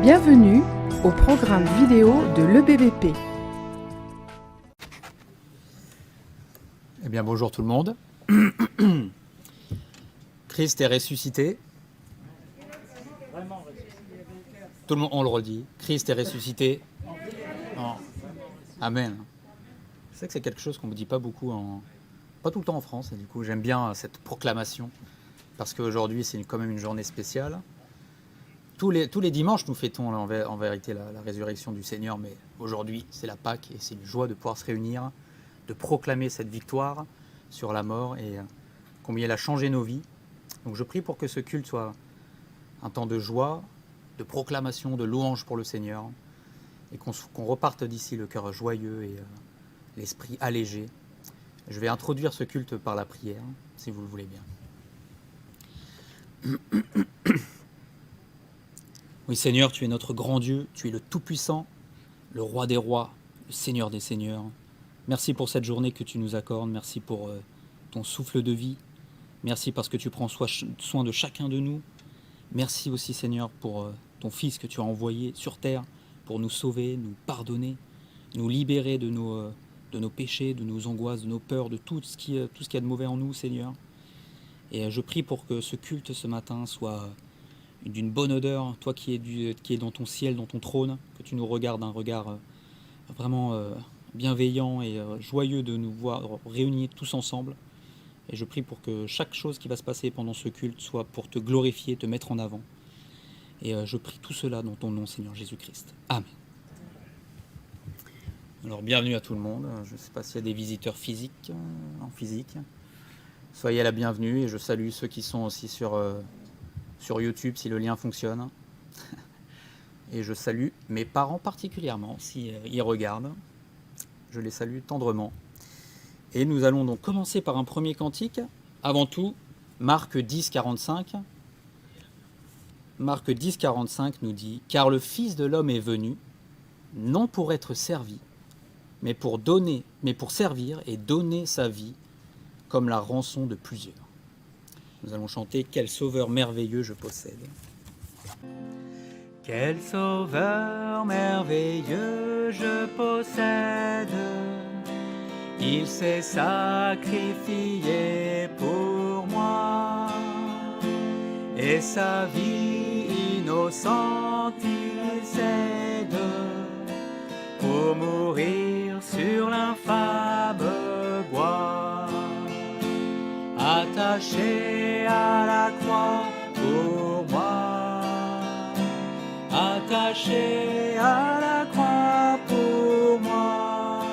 Bienvenue au programme vidéo de l'EBVP. Eh bien, bonjour tout le monde. Christ est ressuscité. Tout le monde, on le redit. Christ est ressuscité. Amen. Je sais que c'est quelque chose qu'on ne me dit pas beaucoup, pas tout le temps en France. Et du coup, j'aime bien cette proclamation parce qu'aujourd'hui, c'est quand même une journée spéciale. Tous les dimanches, nous fêtons en vérité la résurrection du Seigneur, mais aujourd'hui, c'est la Pâque et c'est une joie de pouvoir se réunir, de proclamer cette victoire sur la mort et combien elle a changé nos vies. Donc je prie pour que ce culte soit un temps de joie, de proclamation, de louange pour le Seigneur et qu'on reparte d'ici le cœur joyeux et l'esprit allégé. Je vais introduire ce culte par la prière, si vous le voulez bien. Oui Seigneur, tu es notre grand Dieu, tu es le Tout-Puissant, le Roi des rois, le Seigneur des seigneurs. Merci pour cette journée que tu nous accordes, merci pour ton souffle de vie, merci parce que tu prends soin de chacun de nous. Merci aussi Seigneur pour ton Fils que tu as envoyé sur terre pour nous sauver, nous pardonner, nous libérer de nos péchés, de nos angoisses, de nos peurs, de tout ce qu'il y a de mauvais en nous Seigneur. Et je prie pour que ce culte ce matin soit d'une bonne odeur, toi qui es dans ton ciel, dans ton trône, que tu nous regardes d'un regard vraiment bienveillant et joyeux de nous voir réunis tous ensemble. Et je prie pour que chaque chose qui va se passer pendant ce culte soit pour te glorifier, te mettre en avant. Et je prie tout cela dans ton nom, Seigneur Jésus-Christ. Amen. Alors, bienvenue à tout le monde. Je ne sais pas s'il y a des visiteurs physiques, en physique. Soyez la bienvenue et je salue ceux qui sont aussi sur YouTube si le lien fonctionne. Et je salue mes parents particulièrement s'ils regardent. Je les salue tendrement. Et nous allons donc commencer par un premier cantique. Avant tout, Marc 10, 45. Marc 10, 45 nous dit « Car le Fils de l'homme est venu, non pour être servi, mais pour servir et donner sa vie comme la rançon de plusieurs. » Nous allons chanter « Quel sauveur merveilleux je possède ». Quel sauveur merveilleux je possède, il s'est sacrifié pour moi, et sa vie innocente il cède, pour mourir sur l'infâme bois, attaché à la croix pour moi, attaché à la croix pour moi.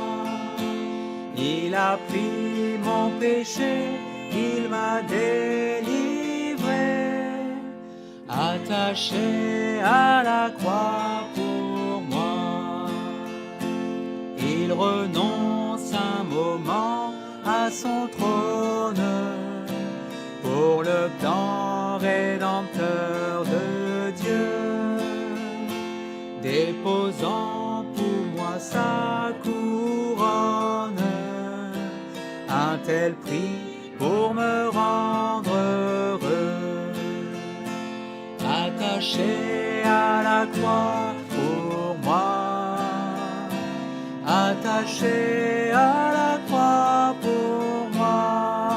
Il a pris mon péché, il m'a délivré, attaché à la croix pour moi. Il renonce un moment à son trône pour le plan rédempteur de Dieu, déposant pour moi sa couronne, un tel prix pour me rendre heureux, attaché à la croix pour moi, attaché à la croix pour moi.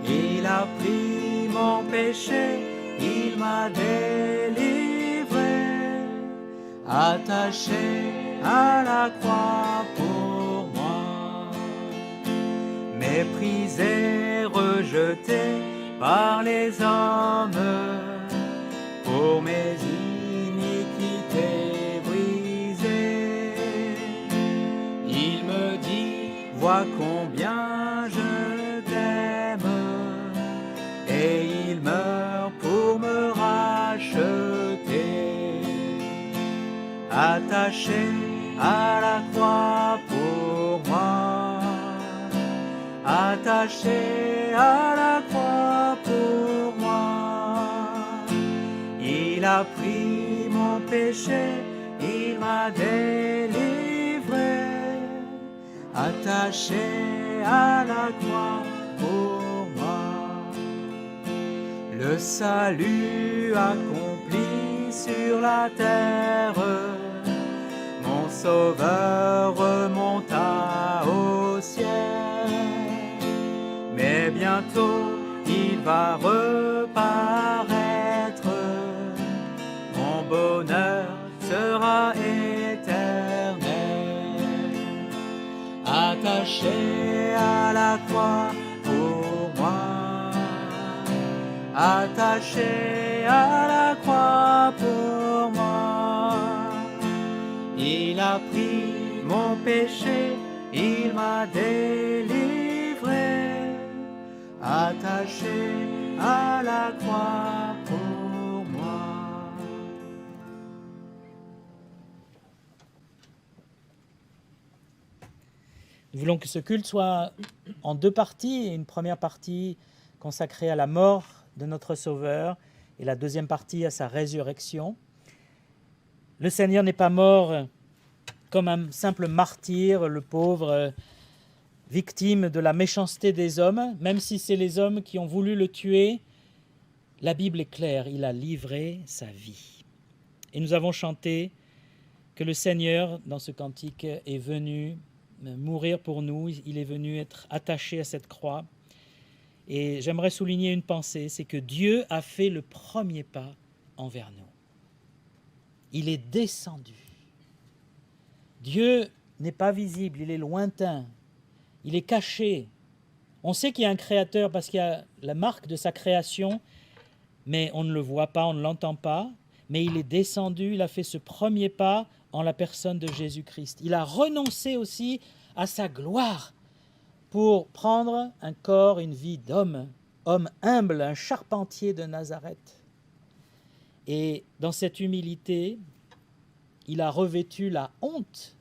Il a pris mon péché, il m'a délivré, attaché à la croix pour moi. Méprisé, rejeté par les hommes, pour mes iniquités brisées, il me dit, vois combien je t'aime, et il meurt pour me racheter, attaché à la croix pour moi, attaché à la croix pour moi. Il a pris mon péché, il m'a délivré, attaché à la croix pour moi. le salut accompli sur la terre. Mon Sauveur remonta au ciel, mais bientôt il va reparaître. Mon bonheur sera éternel, attaché à la croix pour moi, attaché à la croix pour moi. Il a pris mon péché, il m'a délivré, attaché à la croix pour moi. Nous voulons que ce culte soit en deux parties, une première partie consacrée à la mort de notre Sauveur et la deuxième partie à sa résurrection. Le Seigneur n'est pas mort comme un simple martyr, le pauvre victime de la méchanceté des hommes, même si c'est les hommes qui ont voulu le tuer. La Bible est claire, il a livré sa vie. Et nous avons chanté que le Seigneur, dans ce cantique, est venu mourir pour nous, il est venu être attaché à cette croix. Et j'aimerais souligner une pensée, c'est que Dieu a fait le premier pas envers nous. Il est descendu. Dieu n'est pas visible, il est lointain, il est caché. On sait qu'il y a un créateur parce qu'il y a la marque de sa création, mais on ne le voit pas, on ne l'entend pas. Mais il est descendu, il a fait ce premier pas en la personne de Jésus-Christ. Il a renoncé aussi à sa gloire pour prendre un corps, une vie d'homme, homme humble, un charpentier de Nazareth. Et dans cette humilité, il a revêtu la honte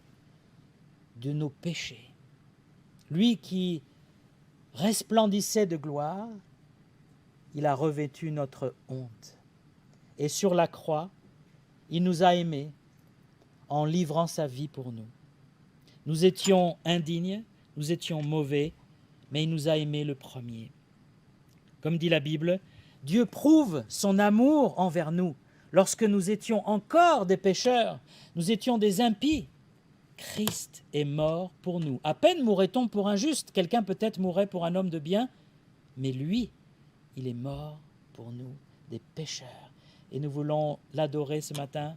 de nos péchés. Lui qui resplendissait de gloire, il a revêtu notre honte. Et sur la croix, il nous a aimés en livrant sa vie pour nous. Nous étions indignes, nous étions mauvais, mais il nous a aimés le premier. Comme dit la Bible, Dieu prouve son amour envers nous. Lorsque nous étions encore des pécheurs, nous étions des impies. Christ est mort pour nous. À peine mourrait-on pour un juste. Quelqu'un peut-être mourrait pour un homme de bien, mais lui, il est mort pour nous, des pécheurs. Et nous voulons l'adorer ce matin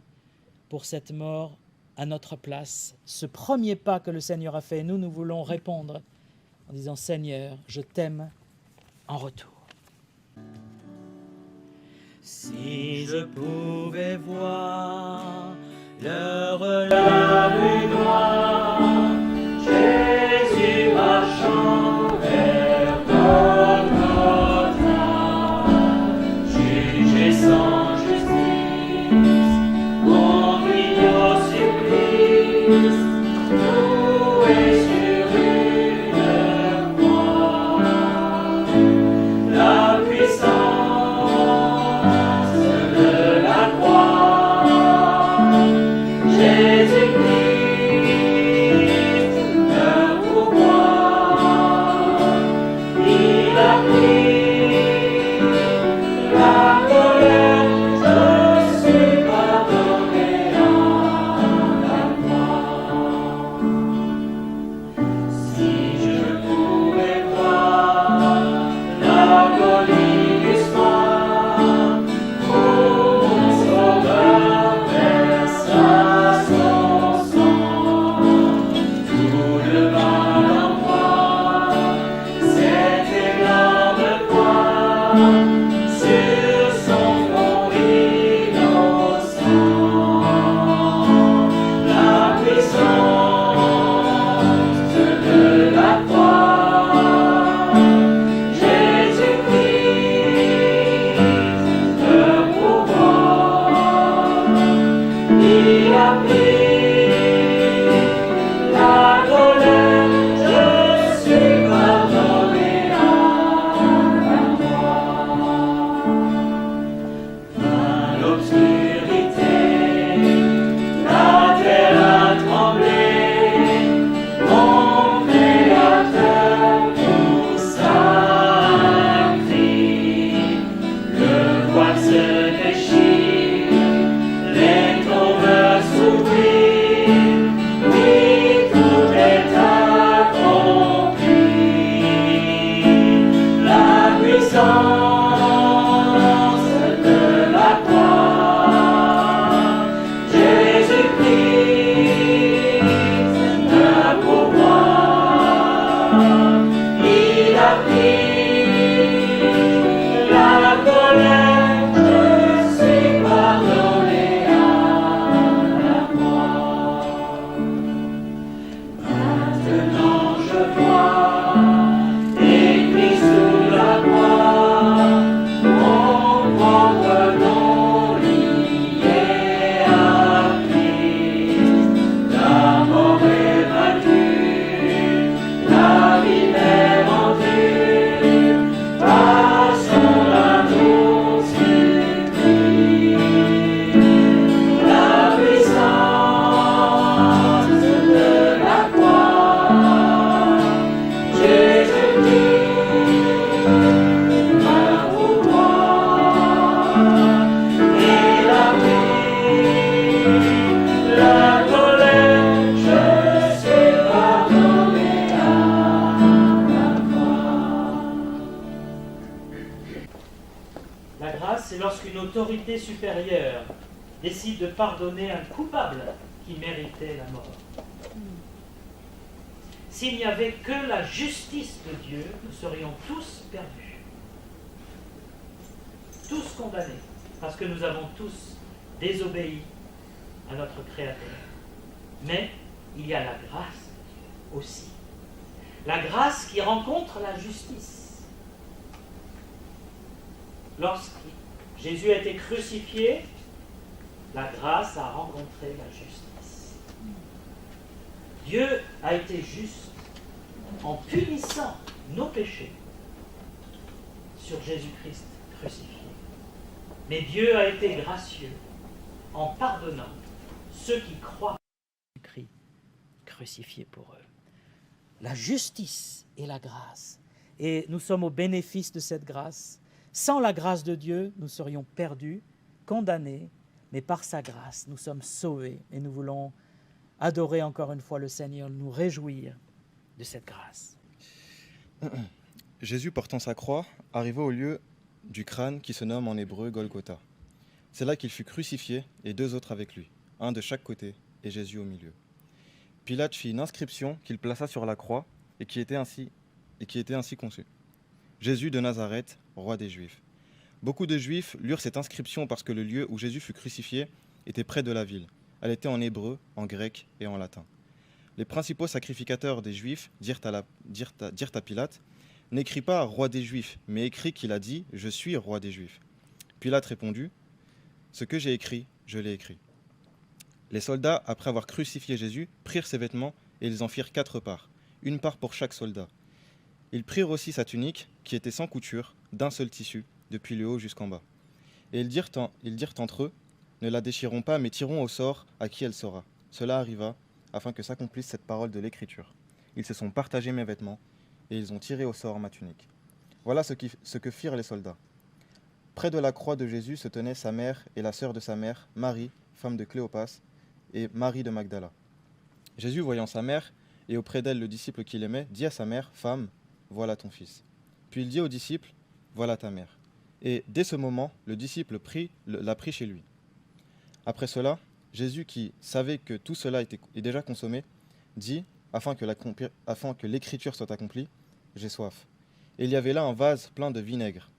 pour cette mort à notre place. Ce premier pas que le Seigneur a fait, nous voulons répondre en disant « Seigneur, je t'aime en retour ». Si je pouvais voir l'heure la plus noire, Jésus marchant vers Golgotha, jugé sans justice, conduit au supplice, noué sur une croix, la puissance Jésus-Christ La grâce, c'est lorsqu'une autorité supérieure décide de pardonner un coupable qui méritait la mort. S'il n'y avait que la justice de Dieu, nous serions tous perdus. Tous condamnés, parce que nous avons tous désobéi à notre Créateur. Mais il y a la grâce de Dieu aussi. La grâce qui rencontre la justice. Lorsque Jésus a été crucifié, la grâce a rencontré la justice. Dieu a été juste en punissant nos péchés sur Jésus-Christ crucifié. Mais Dieu a été gracieux en pardonnant ceux qui croient à Jésus-Christ crucifié pour eux. La justice et la grâce. Et nous sommes au bénéfice de cette grâce. Sans la grâce de Dieu, nous serions perdus, condamnés, mais par sa grâce, nous sommes sauvés et nous voulons adorer encore une fois le Seigneur, nous réjouir de cette grâce. Jésus, portant sa croix, arriva au lieu du crâne qui se nomme en hébreu Golgotha. C'est là qu'il fut crucifié et 2 autres avec lui, un de chaque côté et Jésus au milieu. Pilate fit une inscription qu'il plaça sur la croix et qui était ainsi conçue. Jésus de Nazareth, roi des Juifs. Beaucoup de Juifs lurent cette inscription parce que le lieu où Jésus fut crucifié était près de la ville. Elle était en hébreu, en grec et en latin. Les principaux sacrificateurs des Juifs dirent à Pilate « N'écris pas roi des Juifs, mais écris qu'il a dit « Je suis roi des Juifs ». Pilate répondit « Ce que j'ai écrit, je l'ai écrit ». Les soldats, après avoir crucifié Jésus, prirent ses vêtements et ils en firent 4 parts, une part pour chaque soldat. Ils prirent aussi sa tunique, qui était sans couture, d'un seul tissu, depuis le haut jusqu'en bas. Et ils dirent entre eux, ne la déchirons pas, mais tirons au sort à qui elle sera. Cela arriva, afin que s'accomplisse cette parole de l'Écriture. Ils se sont partagés mes vêtements, et ils ont tiré au sort ma tunique. Voilà ce que firent les soldats. Près de la croix de Jésus se tenaient sa mère et la sœur de sa mère, Marie, femme de Cléopas, et Marie de Magdala. Jésus, voyant sa mère, et auprès d'elle le disciple qu'il aimait, dit à sa mère, « Femme, voilà ton fils. » Puis il dit au disciple, « Voilà ta mère. » Et dès ce moment, le disciple l'a pris chez lui. Après cela, Jésus, qui savait que tout cela est déjà consommé, dit, afin que l'écriture soit accomplie, « J'ai soif. » Et il y avait là un vase plein de vinaigre.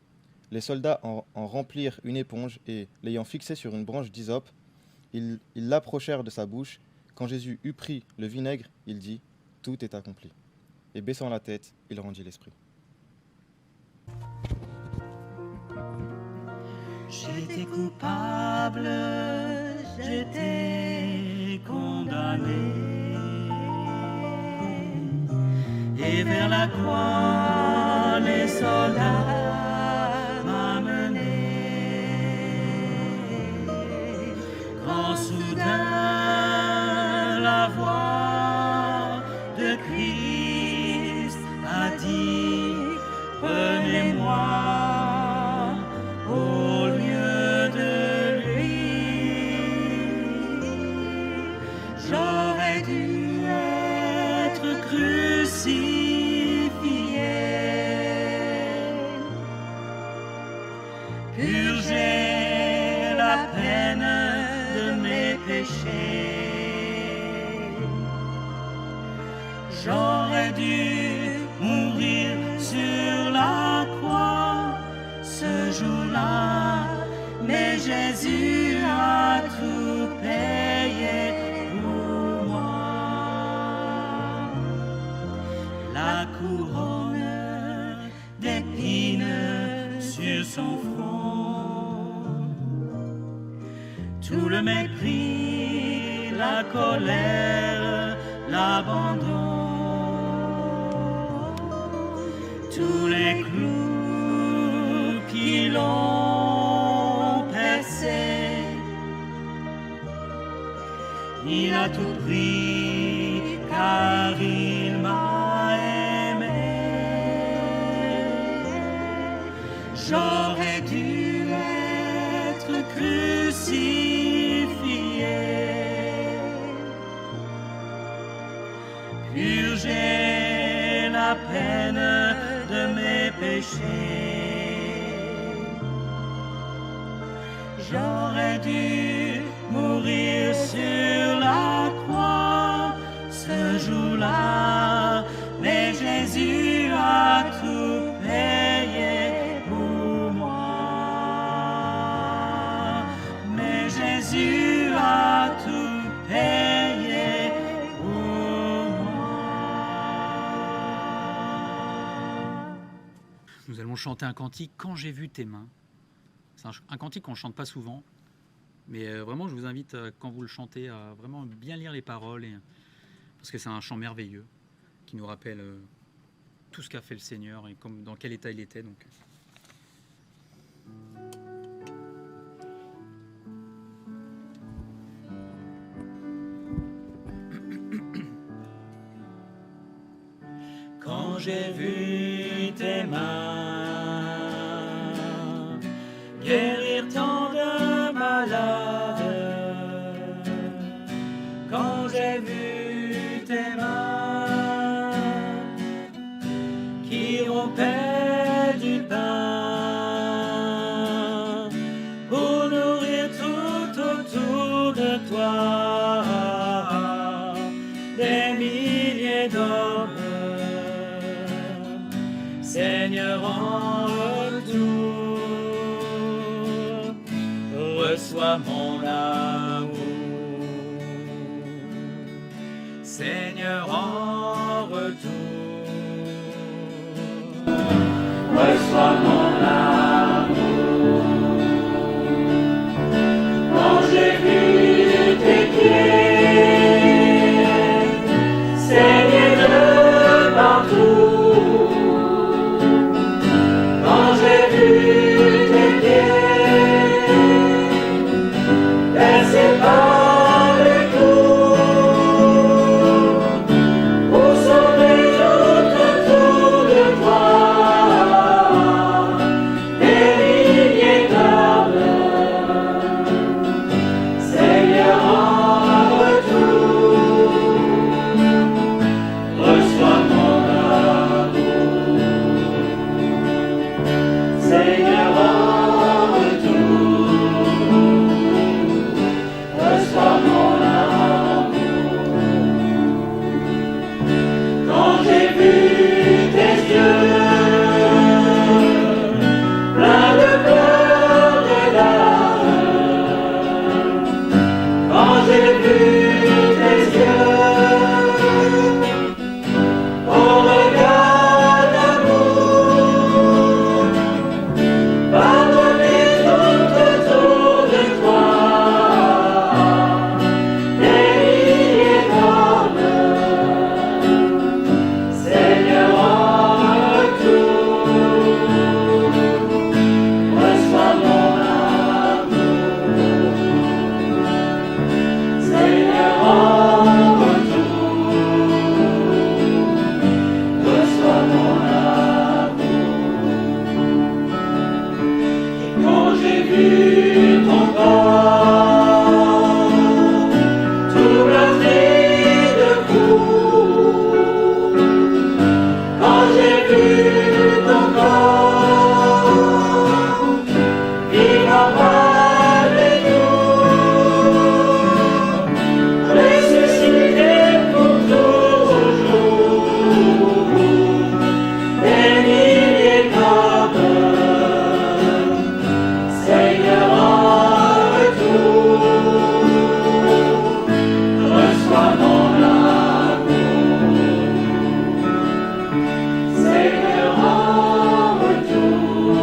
Les soldats en remplirent une éponge et, l'ayant fixée sur une branche d'hysope, ils l'approchèrent de sa bouche. Quand Jésus eut pris le vinaigre, il dit, « Tout est accompli. » Et baissant la tête, il rendit l'esprit. J'étais coupable, j'étais condamné, et vers la croix les soldats m'amenaient. Quand soudain la voix de Christ a dit, prenez-moi. Purger la peine de mes péchés. J'aurais dû mourir sur la croix ce jour-là, mais Jésus a tout payé pour moi. La couronne d'épines sur son front, tout le mépris, la colère, l'abandon, tous les clous qui l'ont percé, il a tout pris car il m'a aimé. J'aurais dû être crucifié, purger la peine de mes péchés. J'aurais dû mourir sur la croix ce jour-là, mais Jésus a tout payé pour moi. Mais Jésus a tout payé pour moi. Nous allons chanter un cantique « Quand j'ai vu tes mains ». C'est un cantique qu'on ne chante pas souvent, mais vraiment je vous invite, quand vous le chantez, à vraiment bien lire les paroles, parce que c'est un chant merveilleux qui nous rappelle tout ce qu'a fait le Seigneur et dans quel état il était. Donc. Quand j'ai vu tes mains guérir tant de malades, quand j'ai vu tes mains qui rompaient du pain pour nourrir tout autour de toi des milliers d'hommes, Seigneur, en retour, reçois mon amour. Seigneur, en retour, reçois mon amour. Quand j'ai vu tes pieds saigner de partout, quand j'ai vu tes pieds percés par les clous, pour sauver tout autour de toi des milliers d'âmes, Seigneur, en retour, reçois mon amour. Seigneur, en retour, reçois mon amour. Quand j'ai vu tes yeux pleins de pleurs et larmes, quand j'ai vu tes yeux au regard d'amour, pardonner tout autour de toi des milliers d'hommes, Seigneur, en retour, reçois mon amour. Seigneur, en retour, reçois mon amour. Et quand j'ai vu ton corps tout meurtri de coups, quand j'ai vu ton corps vivant avec nous, ressuscité pour toujours, des milliers d'hommes, Seigneur, en retour, reçois mon amour. Seigneur, en retour,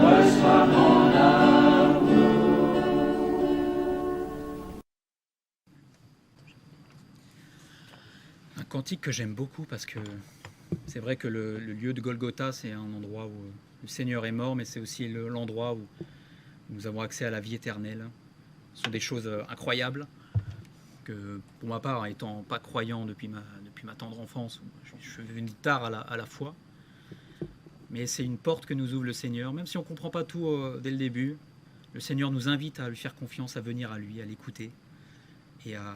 reçois mon amour. Un cantique que j'aime beaucoup parce que c'est vrai que le lieu de Golgotha, c'est un endroit où le Seigneur est mort, mais c'est aussi l'endroit où nous avons accès à la vie éternelle. Ce sont des choses incroyables que, pour ma part, étant pas croyant depuis ma tendre enfance, je suis venu tard à la foi, mais c'est une porte que nous ouvre le Seigneur. Même si on ne comprend pas tout dès le début, le Seigneur nous invite à lui faire confiance, à venir à lui, à l'écouter et à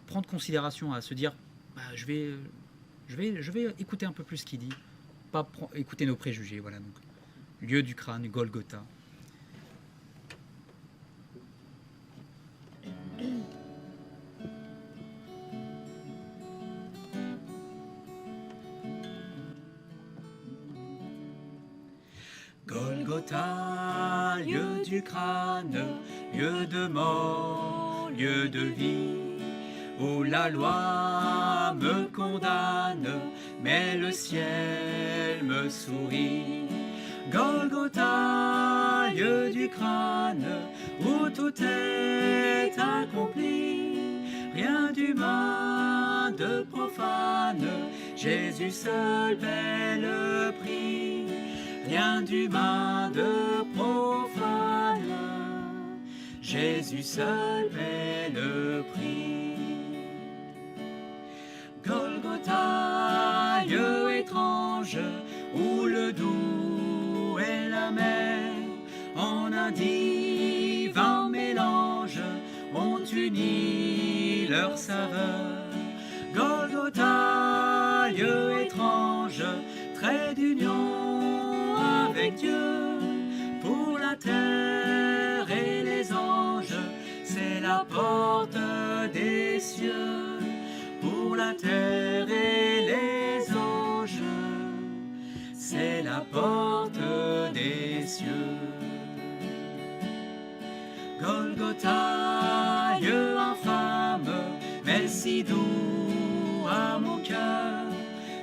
prendre considération, à se dire bah, je vais écouter un peu plus ce qu'il dit, pas écouter nos préjugés. Voilà. Donc, lieu du crâne, Golgotha. Golgotha, lieu du crâne, lieu de mort, lieu de vie, où la loi me condamne, mais le ciel me sourit. Golgotha, lieu du crâne, où tout est accompli, rien d'humain, de profane, Jésus seul paie le prix. Rien d'humain, de profane, Jésus seul paie le prix. Golgotha, lieu étrange, où le doux et l'amer, en un divin mélange, ont uni leur saveur. Golgotha, lieu étrange, trait d'union avec Dieu, pour la terre et les anges, c'est la porte des cieux. Pour la terre et les anges, c'est la porte des cieux. Golgotha, lieu infâme, mais si doux à mon cœur,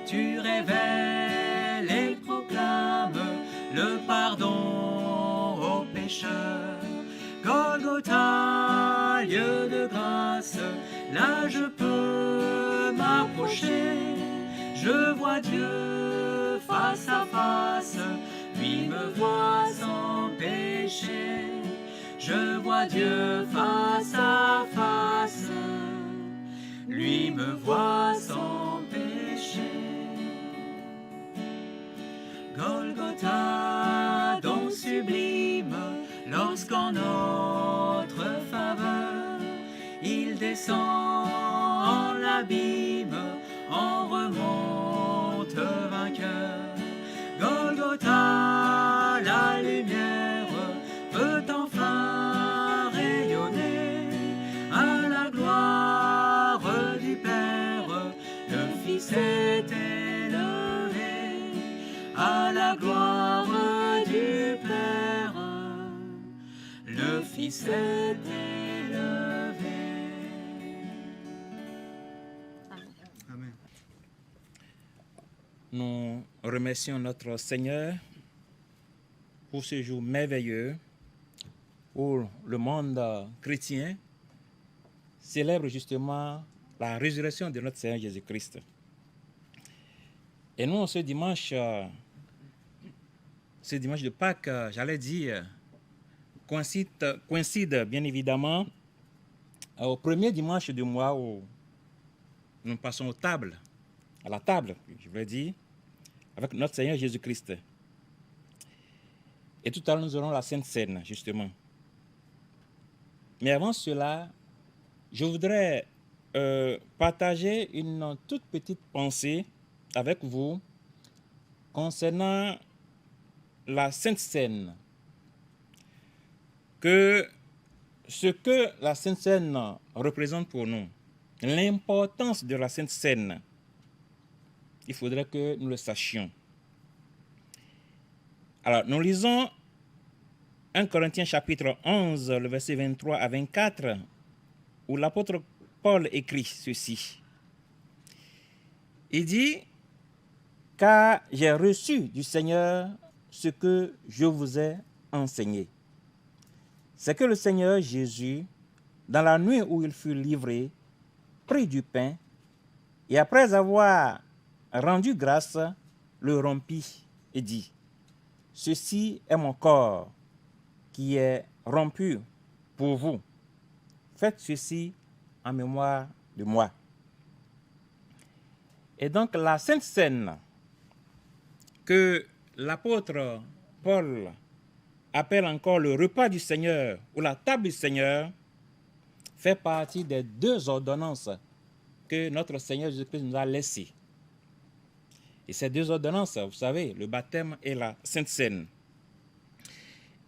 tu révèles et proclames le pardon aux pécheurs. Golgotha, lieu de grâce, là je peux m'approcher. Je vois Dieu face à face, lui me voit sans péché. Je vois Dieu face à face, lui me voit sans péché. Golgotha, don sublime, lorsqu'en notre faveur, il descend en l'abîme, en remonte vainqueur. Golgotha, la lumière peut enfin rayonner, à la gloire du Père, le Fils est élevé, à la gloire du Père, le Fils est élevé. Amen. Nous remercions notre Seigneur pour ce jour merveilleux où le monde chrétien célèbre justement la résurrection de notre Seigneur Jésus-Christ. Et nous, ce dimanche de Pâques, j'allais dire, coïncide bien évidemment au premier dimanche du mois où nous passons à la table, je veux dire, avec notre Seigneur Jésus-Christ. Et tout à l'heure, nous aurons la Sainte Seine, justement. Mais avant cela, je voudrais partager une toute petite pensée avec vous concernant la Sainte Seine. Ce que la Sainte Seine représente pour nous, l'importance de la Sainte Seine, il faudrait que nous le sachions. Alors, nous lisons 1 Corinthiens chapitre 11, le verset 23 à 24, où l'apôtre Paul écrit ceci. Il dit, « Car j'ai reçu du Seigneur ce que je vous ai enseigné. C'est que le Seigneur Jésus, dans la nuit où il fut livré, prit du pain, et après avoir rendu grâce, le rompit et dit, « Ceci est mon corps, qui est rompu pour vous. Faites ceci en mémoire de moi. » Et donc la Sainte Seine que l'apôtre Paul appelle encore le repas du Seigneur ou la table du Seigneur fait partie des deux ordonnances que notre Seigneur Jésus-Christ nous a laissées. Et ces deux ordonnances, vous savez, le baptême et la Sainte Seine.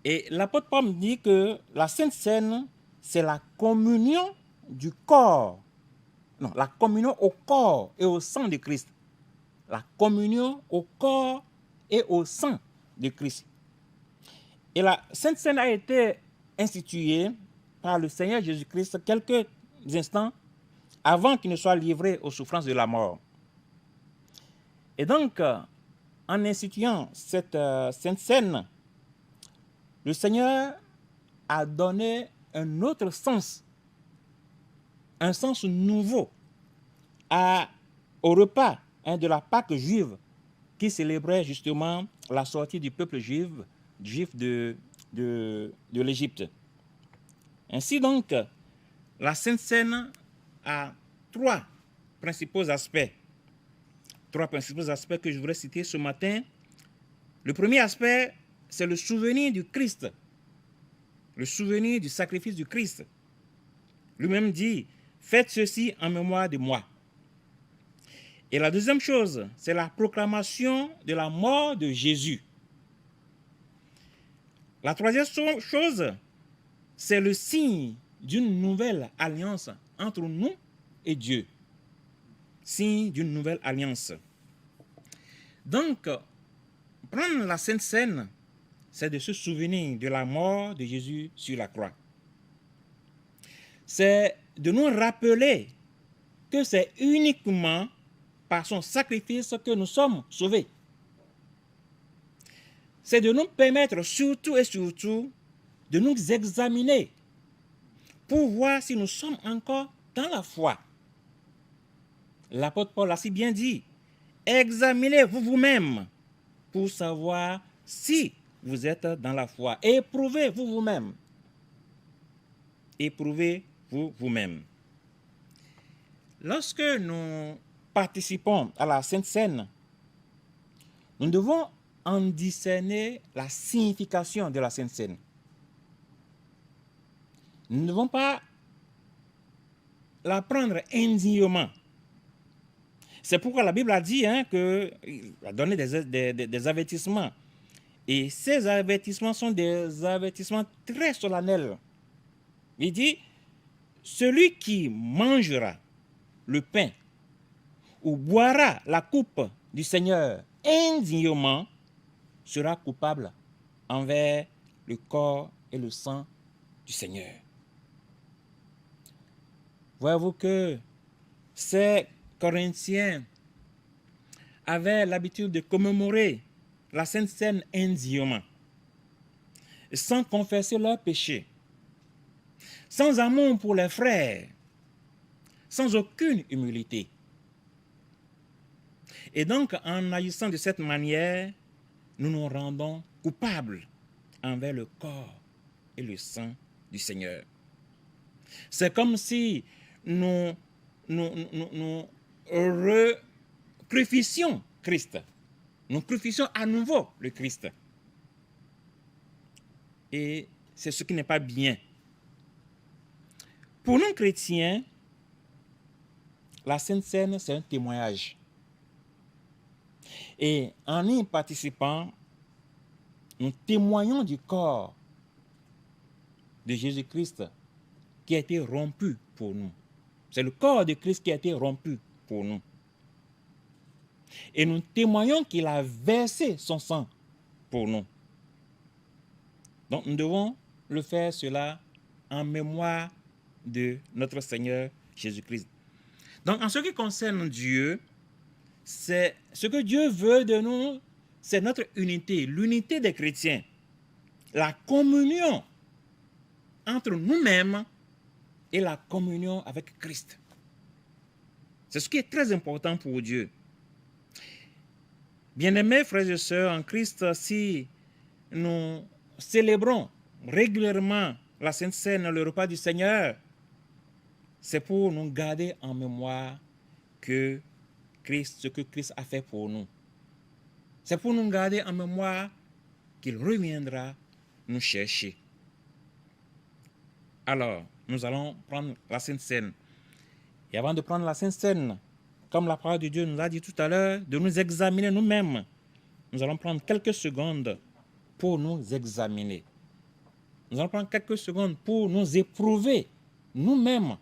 Et l'apôtre Paul dit que la Sainte Seine, c'est la communion du corps. Non, la communion au corps et au sang de Christ. La communion au corps et au sang de Christ. Et la Sainte Seine a été instituée par le Seigneur Jésus-Christ quelques instants avant qu'il ne soit livré aux souffrances de la mort. Et donc, en instituant cette Sainte Seine, le Seigneur a donné un autre sens, un sens nouveau au repas de la Pâque juive qui célébrait justement la sortie du peuple juif de l'Égypte. Ainsi donc, la Sainte Seine a trois principaux aspects que je voudrais citer ce matin. Le premier aspect, c'est le souvenir du Christ, le souvenir du sacrifice du Christ. Lui-même dit, faites ceci en mémoire de moi. Et la deuxième chose, c'est la proclamation de la mort de Jésus. La troisième chose, c'est le signe d'une nouvelle alliance entre nous et Dieu. Signe d'une nouvelle alliance. Donc, prendre la Sainte Seine, c'est de se souvenir de la mort de Jésus sur la croix. C'est de nous rappeler que c'est uniquement par son sacrifice que nous sommes sauvés. C'est de nous permettre surtout et surtout de nous examiner pour voir si nous sommes encore dans la foi. L'apôtre Paul a si bien dit, examinez-vous vous-même pour savoir si vous êtes dans la foi. Éprouvez-vous vous-même. Éprouvez-vous vous-même. Lorsque nous participons à la Sainte Seine, nous devons en discerner la signification de la Sainte Seine. Nous ne devons pas la prendre indignement. C'est pourquoi la Bible a dit qu'il a donné des avertissements. Et ces avertissements sont des avertissements très solennels. Il dit, celui qui mangera le pain ou boira la coupe du Seigneur indignement sera coupable envers le corps et le sang du Seigneur. Voyez-vous que ces Corinthiens avaient l'habitude de commémorer la Sainte Seine indignement, sans confesser leurs péchés, sans amour pour les frères, sans aucune humilité. Et donc, en agissant de cette manière, nous nous rendons coupables envers le corps et le sang du Seigneur. C'est comme si nous crucifixions Christ. Nous crucifixions à nouveau le Christ. Et c'est ce qui n'est pas bien. Pour nous chrétiens, la Sainte Seine, c'est un témoignage. Et en y participant, nous témoignons du corps de Jésus-Christ qui a été rompu pour nous. C'est le corps de Christ qui a été rompu pour nous. Et nous témoignons qu'il a versé son sang pour nous. Donc nous devons le faire cela en mémoire de notre Seigneur Jésus-Christ. Donc en ce qui concerne Dieu, c'est ce que Dieu veut de nous, c'est notre unité, l'unité des chrétiens, la communion entre nous-mêmes et la communion avec Christ. C'est ce qui est très important pour Dieu. Bien-aimés frères et sœurs en Christ, si nous célébrons régulièrement la Sainte Seine, le repas du Seigneur, c'est pour nous garder en mémoire ce que Christ a fait pour nous. C'est pour nous garder en mémoire qu'il reviendra nous chercher. Alors, nous allons prendre la Sainte Seine. Et avant de prendre la Sainte Seine, comme la parole de Dieu nous a dit tout à l'heure, de nous examiner nous-mêmes, nous allons prendre quelques secondes pour nous examiner. Nous allons prendre quelques secondes pour nous éprouver nous-mêmes,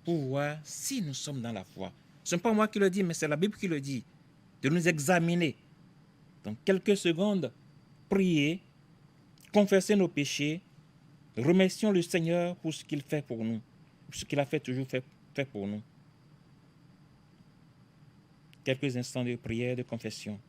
pour voir si nous sommes dans la foi. Ce n'est pas moi qui le dis, mais c'est la Bible qui le dit, de nous examiner. Donc, quelques secondes, prier, confesser nos péchés, remercions le Seigneur pour ce qu'il fait pour nous, ce qu'il a toujours fait pour nous. Quelques instants de prière, de confession.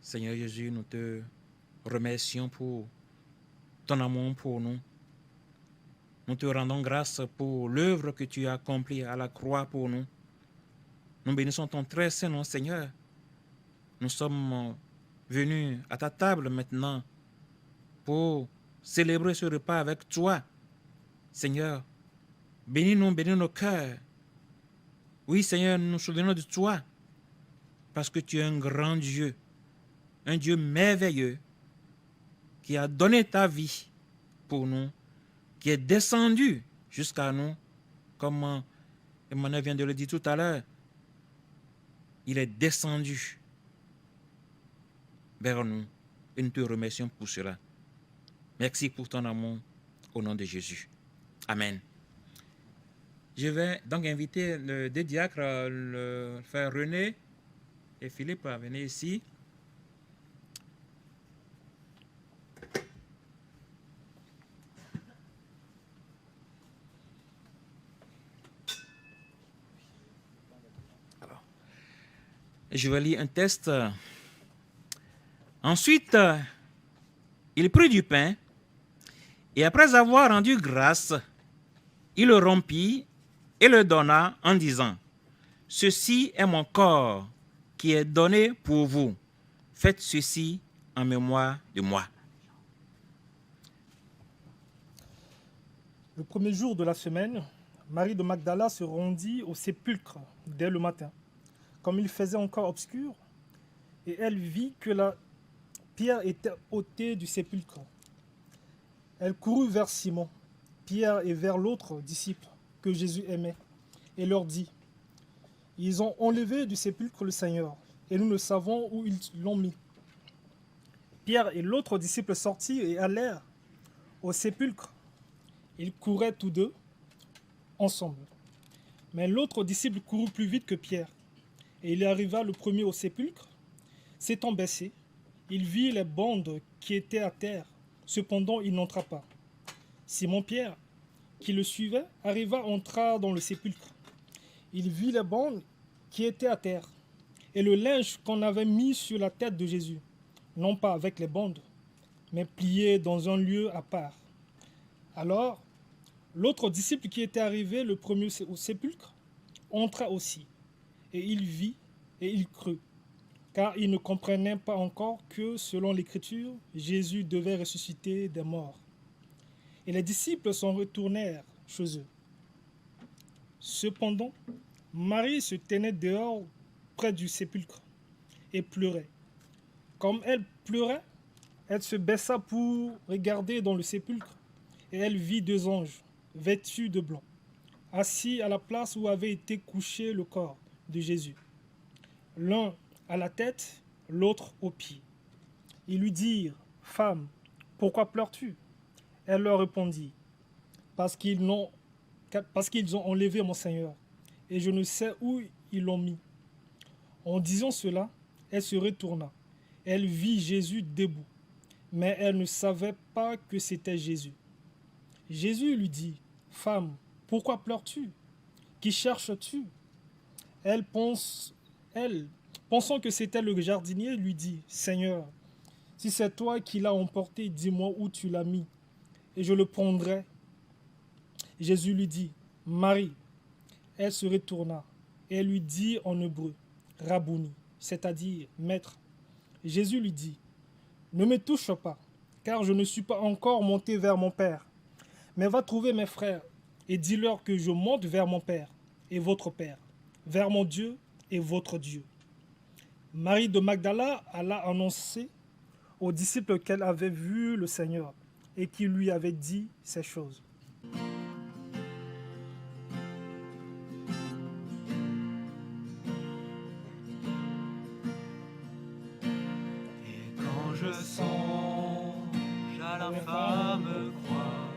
Seigneur Jésus, nous te remercions pour ton amour pour nous. Nous te rendons grâce pour l'œuvre que tu as accomplie à la croix pour nous. Nous bénissons ton très saint nom, Seigneur. Nous sommes venus à ta table maintenant pour célébrer ce repas avec toi. Seigneur, bénis-nous, bénis nos cœurs. Oui, Seigneur, nous nous souvenons de toi parce que tu es un grand Dieu. Un Dieu merveilleux qui a donné ta vie pour nous, qui est descendu jusqu'à nous, comme Emmanuel vient de le dire tout à l'heure. Il est descendu vers nous et nous te remercions pour cela. Merci pour ton amour au nom de Jésus. Amen. Je vais donc inviter les deux diacres, le frère René et Philippe, à venir ici. Je vais lire un texte. Ensuite, il prit du pain et après avoir rendu grâce, il le rompit et le donna en disant, « Ceci est mon corps qui est donné pour vous. Faites ceci en mémoire de moi. » Le premier jour de la semaine, Marie de Magdala se rendit au sépulcre dès le matin, comme il faisait encore obscur, et elle vit que la pierre était ôtée du sépulcre. Elle courut vers Simon, Pierre et vers l'autre disciple que Jésus aimait, et leur dit, « Ils ont enlevé du sépulcre le Seigneur, et nous ne savons où ils l'ont mis. » Pierre et l'autre disciple sortirent et allèrent au sépulcre. Ils couraient tous deux ensemble. Mais l'autre disciple courut plus vite que Pierre, et il arriva le premier au sépulcre. S'étant baissé, il vit les bandes qui étaient à terre. Cependant, il n'entra pas. Simon-Pierre, qui le suivait, entra dans le sépulcre. Il vit les bandes qui étaient à terre, et le linge qu'on avait mis sur la tête de Jésus, non pas avec les bandes, mais plié dans un lieu à part. Alors, l'autre disciple qui était arrivé le premier au sépulcre entra aussi, et il vit et il crut, car il ne comprenait pas encore que, selon l'Écriture, Jésus devait ressusciter des morts. Et les disciples s'en retournèrent chez eux. Cependant, Marie se tenait dehors près du sépulcre et pleurait. Comme elle pleurait, elle se baissa pour regarder dans le sépulcre, et elle vit deux anges, vêtus de blanc, assis à la place où avait été couché le corps de Jésus. L'un à la tête, l'autre aux pieds. Ils lui dirent, « Femme, pourquoi pleures-tu » Elle leur répondit, « Parce qu'ils ont enlevé mon Seigneur, et je ne sais où ils l'ont mis. » En disant cela, elle se retourna. Elle vit Jésus debout, mais elle ne savait pas que c'était Jésus. Jésus lui dit, « Femme, pourquoi pleures-tu? Qui cherches-tu » Elle, pensant que c'était le jardinier, lui dit, « Seigneur, si c'est toi qui l'as emporté, dis-moi où tu l'as mis, et je le prendrai. » Jésus lui dit, « Marie. » Elle se retourna et elle lui dit en hébreu, Rabouni, c'est-à-dire maître. Jésus lui dit, ne me touche pas, car je ne suis pas encore monté vers mon Père. Mais va trouver mes frères et dis-leur que je monte vers mon Père et votre Père, vers mon Dieu et votre Dieu. Marie de Magdala alla annoncer aux disciples qu'elle avait vu le Seigneur et qui lui avait dit ces choses. Et quand je songe à la femme croix,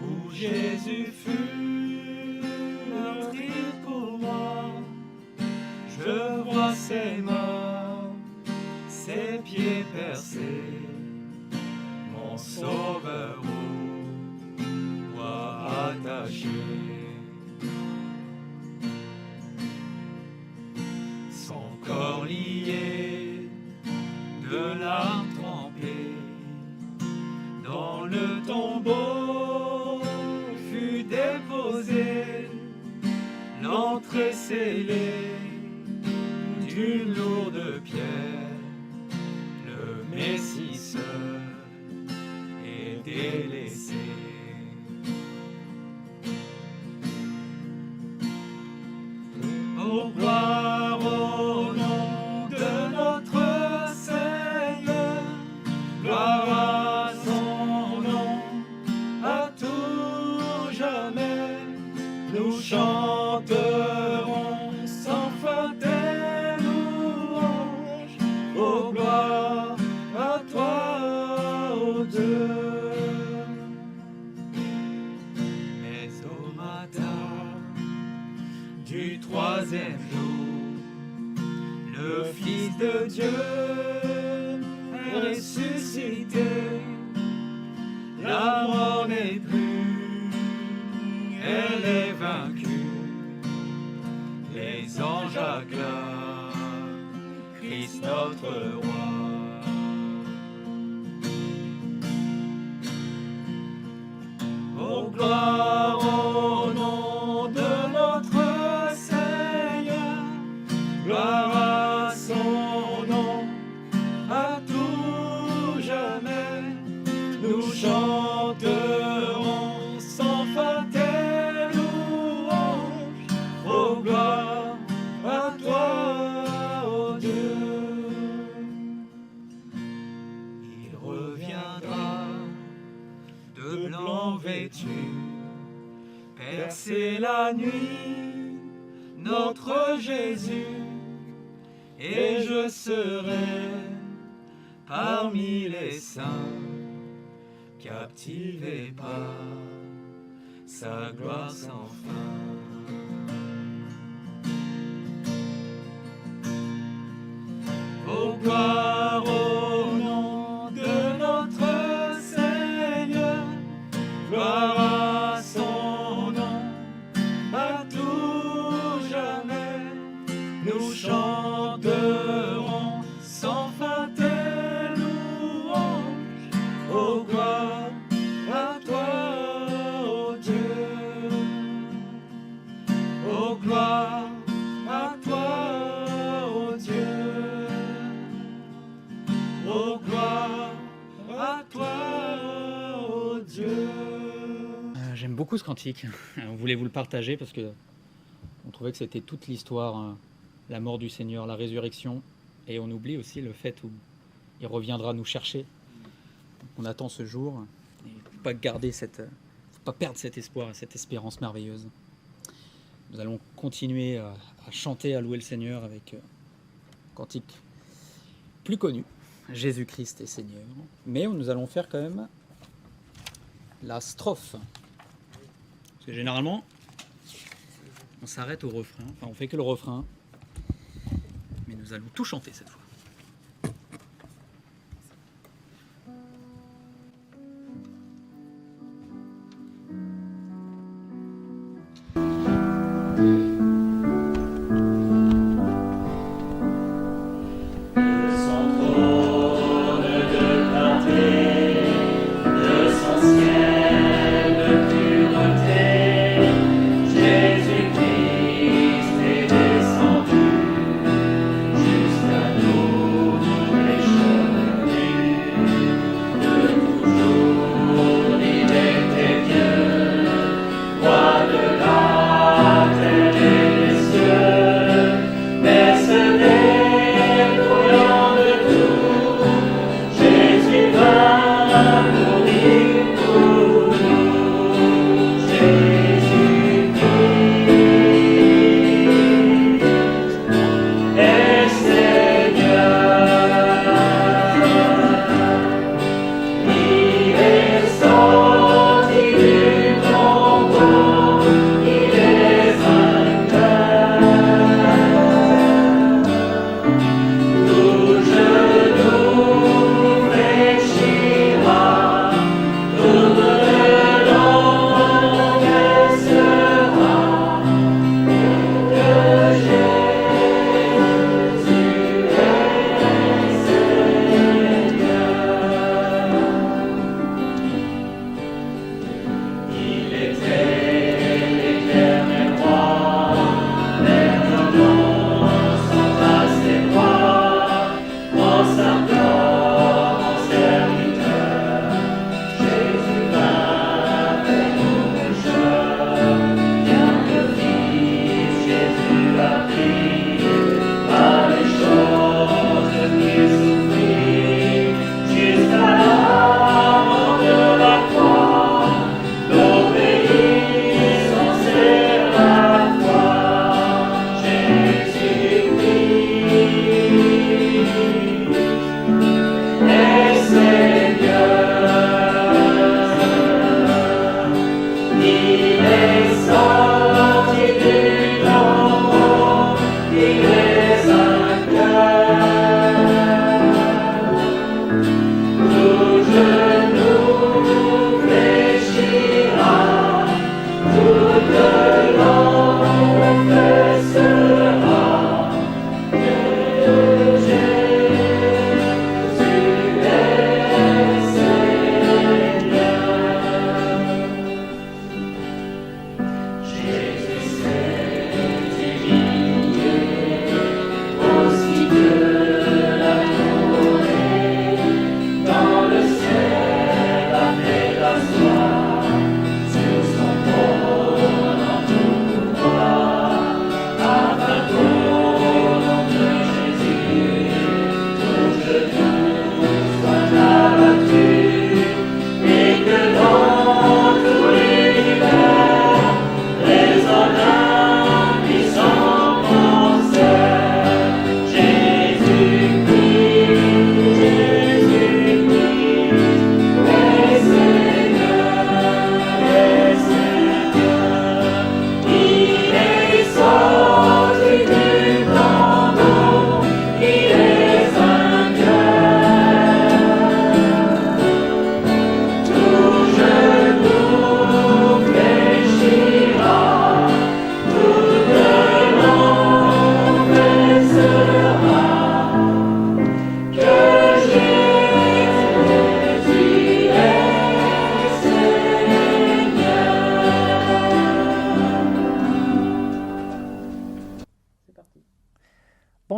où Jésus fut meurtri pour moi, je vois ses mains, ses pieds percés, mon sauveur au bois attaché. Son corps lié, de larmes trempées, dans le tombeau fut déposé, l'entrée scellée d'une lourde pierre, le Messie seul est délaissé. Ô gloire au nom de notre Seigneur, gloire à son nom, à tout jamais, nous chanterons sans fin tes louanges. Ô gloire à toi, ô Dieu. Mais au matin du troisième jour, le Fils de Dieu est ressuscité. La mort n'est plus, elle est vaincue. Les anges acclament Christ notre roi. Ô gloire au nom de notre Seigneur, gloire à son nom, à tout jamais, nous chanterons sans fin tes louanges. Ô gloire à toi, ô Dieu. Il reviendra de blanc vêtu, percer la nuit, notre Jésus, et je serai parmi les saints, captivé par sa gloire sans fin. Ô gloire au nom de notre Seigneur, gloire à son nom, à tout jamais, nous chanterons sans fin tes louanges. Ô gloire à toi, ô Dieu. Ô gloire à toi, ô Dieu. Ô gloire à toi, ô Dieu. J'aime beaucoup ce cantique. On voulait vous le partager parce que on trouvait que c'était toute l'histoire, hein, la mort du Seigneur, la résurrection, et on oublie aussi le fait où il reviendra nous chercher. On attend ce jour. Il ne faut pas faut pas perdre cet espoir et cette espérance merveilleuse. Nous allons continuer à chanter, à louer le Seigneur avec un cantique plus connu, Jésus-Christ est Seigneur. Mais nous allons faire quand même la strophe. Parce que généralement, on s'arrête au refrain. Enfin, on fait que le refrain. Mais nous allons tout chanter cette fois. Jésus-Christ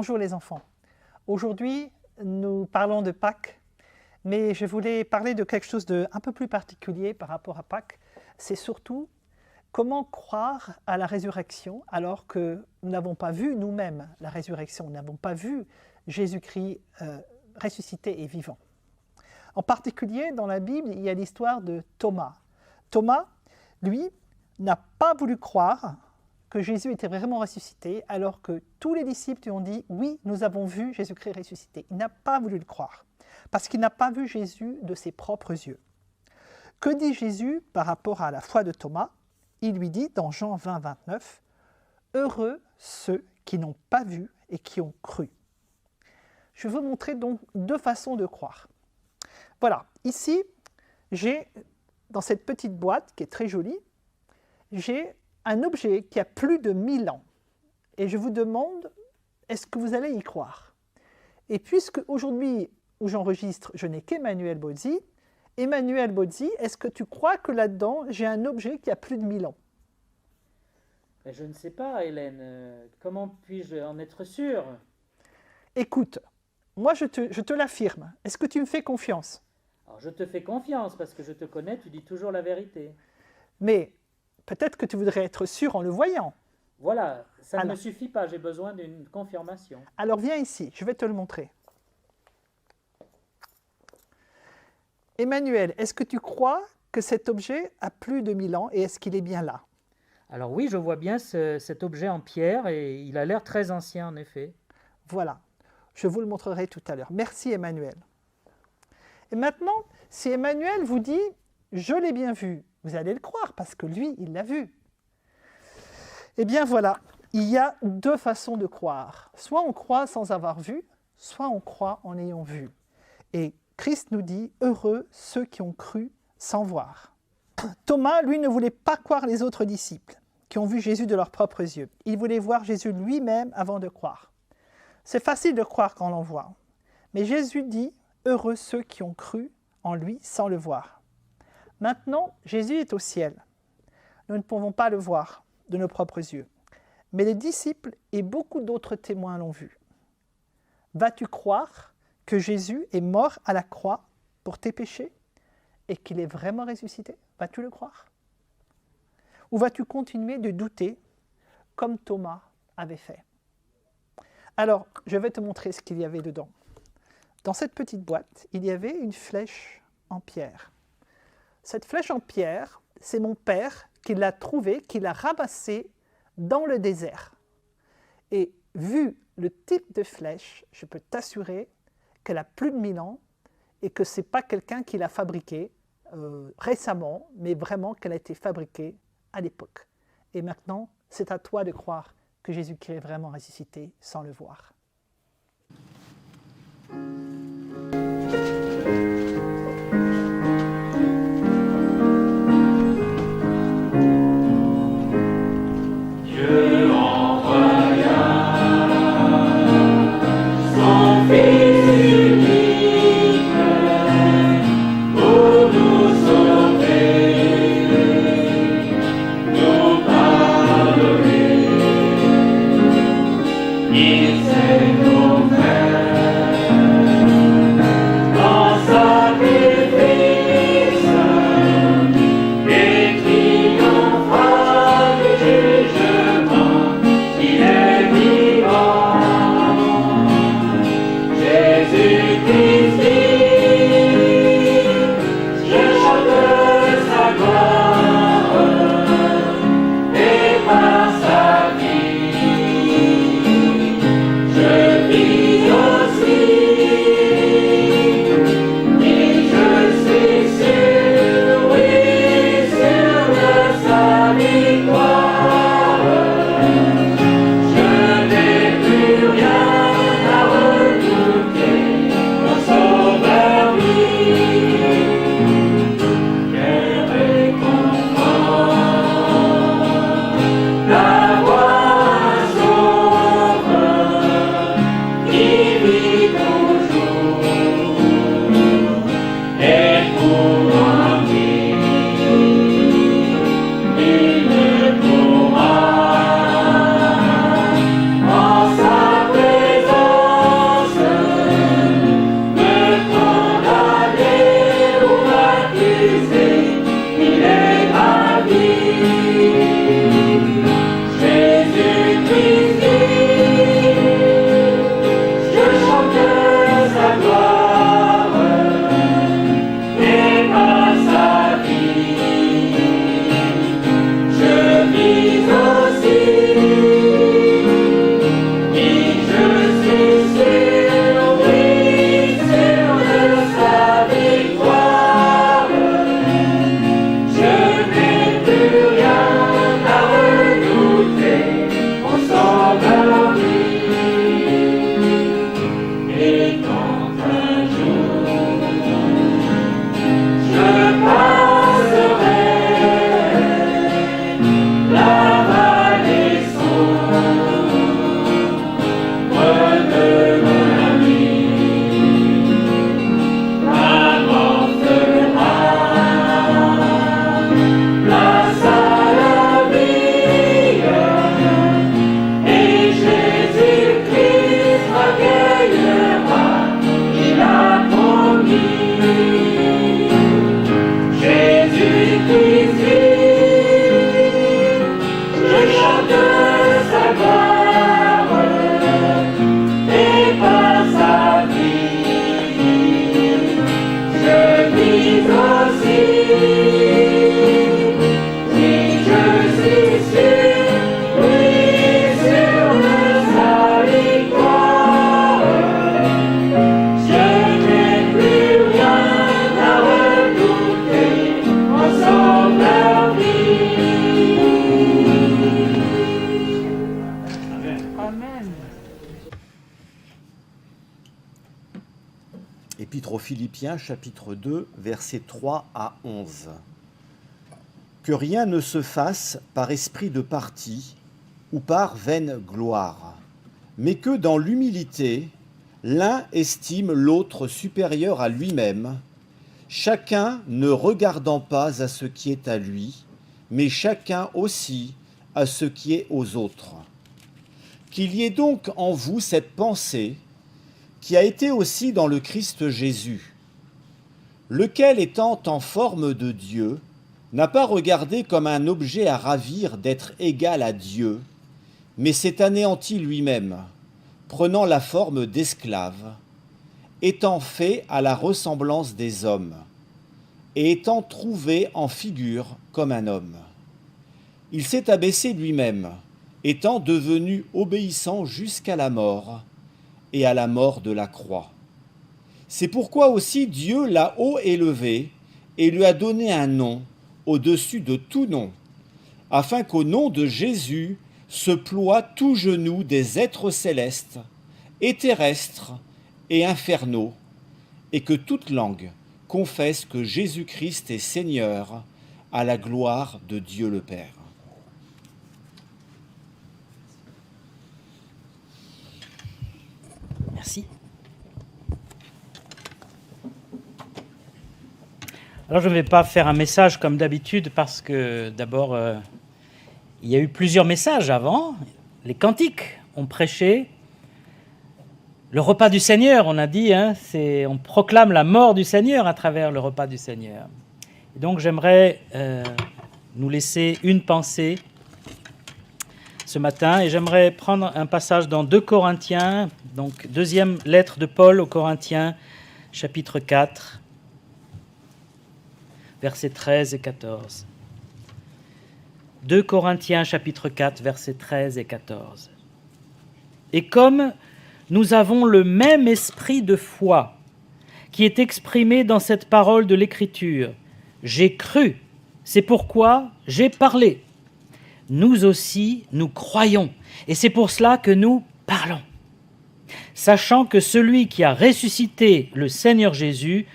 Bonjour les enfants. Aujourd'hui, nous parlons de Pâques, mais je voulais parler de quelque chose d'un peu plus particulier par rapport à Pâques. C'est surtout comment croire à la résurrection alors que nous n'avons pas vu nous-mêmes la résurrection, nous n'avons pas vu Jésus-Christ ressuscité et vivant. En particulier, dans la Bible, il y a l'histoire de Thomas. Thomas, lui, n'a pas voulu croire que Jésus était vraiment ressuscité, alors que tous les disciples lui ont dit « Oui, nous avons vu Jésus-Christ ressuscité ». Il n'a pas voulu le croire, parce qu'il n'a pas vu Jésus de ses propres yeux. Que dit Jésus par rapport à la foi de Thomas? Il lui dit dans Jean 20, 29, « Heureux ceux qui n'ont pas vu et qui ont cru ». Je veux montrer donc deux façons de croire. Voilà, ici, j'ai, dans cette petite boîte qui est très jolie, j'ai un objet qui a plus de 1000 ans. Et je vous demande, est-ce que vous allez y croire? Et puisque aujourd'hui, où j'enregistre, je n'ai qu'Emmanuel Bozzi, Emmanuel Bozzi, est-ce que tu crois que là-dedans, j'ai un objet qui a plus de 1000 ans? Je ne sais pas, Hélène. Comment puis-je en être sûr? Écoute, moi je te l'affirme. Est-ce que tu me fais confiance? Alors, je te fais confiance parce que je te connais, tu dis toujours la vérité. Mais peut-être que tu voudrais être sûr en le voyant. Voilà, ça ne me Alors. suffit pas, j'ai besoin d'une confirmation. Alors viens ici, je vais te le montrer. Emmanuel, est-ce que tu crois que cet objet a plus de 1000 ans et est-ce qu'il est bien là? Alors oui, je vois bien cet objet en pierre et il a l'air très ancien en effet. Voilà, je vous le montrerai tout à l'heure. Merci Emmanuel. Et maintenant, si Emmanuel vous dit « je l'ai bien vu », vous allez le croire parce que lui, il l'a vu. Eh bien voilà, il y a deux façons de croire. Soit on croit sans avoir vu, soit on croit en ayant vu. Et Christ nous dit « heureux ceux qui ont cru sans voir ». Thomas, lui, ne voulait pas croire les autres disciples qui ont vu Jésus de leurs propres yeux. Il voulait voir Jésus lui-même avant de croire. C'est facile de croire quand on l'en voit. Mais Jésus dit « heureux ceux qui ont cru en lui sans le voir ». Maintenant, Jésus est au ciel. Nous ne pouvons pas le voir de nos propres yeux. Mais les disciples et beaucoup d'autres témoins l'ont vu. Vas-tu croire que Jésus est mort à la croix pour tes péchés et qu'il est vraiment ressuscité? Vas-tu le croire? Ou vas-tu continuer de douter comme Thomas avait fait? Alors, je vais te montrer ce qu'il y avait dedans. Dans cette petite boîte, il y avait une flèche en pierre. Cette flèche en pierre, c'est mon père qui l'a trouvée, qui l'a ramassée dans le désert. Et vu le type de flèche, je peux t'assurer qu'elle a plus de 1000 ans et que ce n'est pas quelqu'un qui l'a fabriquée récemment, mais vraiment qu'elle a été fabriquée à l'époque. Et maintenant, c'est à toi de croire que Jésus-Christ est vraiment ressuscité sans le voir. Dieu envoya son Fils unique pour nous sauver, nous pardonner. Il s'est offert en sacrifice et triomphant du jugement. Il est vivant. Jésus-Christ vit, je chante sa gloire et par sa vie aux Philippiens chapitre 2, versets 3 à 11. Que rien ne se fasse par esprit de parti ou par vaine gloire, mais que dans l'humilité, l'un estime l'autre supérieur à lui-même, chacun ne regardant pas à ce qui est à lui, mais chacun aussi à ce qui est aux autres. Qu'il y ait donc en vous cette pensée qui a été aussi dans le Christ Jésus, lequel étant en forme de Dieu, n'a pas regardé comme un objet à ravir d'être égal à Dieu, mais s'est anéanti lui-même, prenant la forme d'esclave, étant fait à la ressemblance des hommes, et étant trouvé en figure comme un homme. Il s'est abaissé lui-même, étant devenu obéissant jusqu'à la mort, et à la mort de la croix. C'est pourquoi aussi Dieu l'a haut élevé, et lui a donné un nom au-dessus de tout nom, afin qu'au nom de Jésus se ploie tout genou des êtres célestes, et terrestres, et infernaux, et que toute langue confesse que Jésus-Christ est Seigneur, à la gloire de Dieu le Père. Merci. Alors je ne vais pas faire un message comme d'habitude parce que d'abord, il y a eu plusieurs messages avant. Les cantiques ont prêché. Le repas du Seigneur, on a dit, on proclame la mort du Seigneur à travers le repas du Seigneur. Et donc j'aimerais nous laisser une pensée ce matin et j'aimerais prendre un passage dans 2 Corinthiens, donc deuxième lettre de Paul aux Corinthiens, chapitre 4, versets 13 et 14. 2 Corinthiens, chapitre 4, versets 13 et 14. Et comme nous avons le même esprit de foi qui est exprimé dans cette parole de l'Écriture, j'ai cru, c'est pourquoi j'ai parlé. Nous aussi, nous croyons, et c'est pour cela que nous parlons. Sachant que celui qui a ressuscité le Seigneur Jésus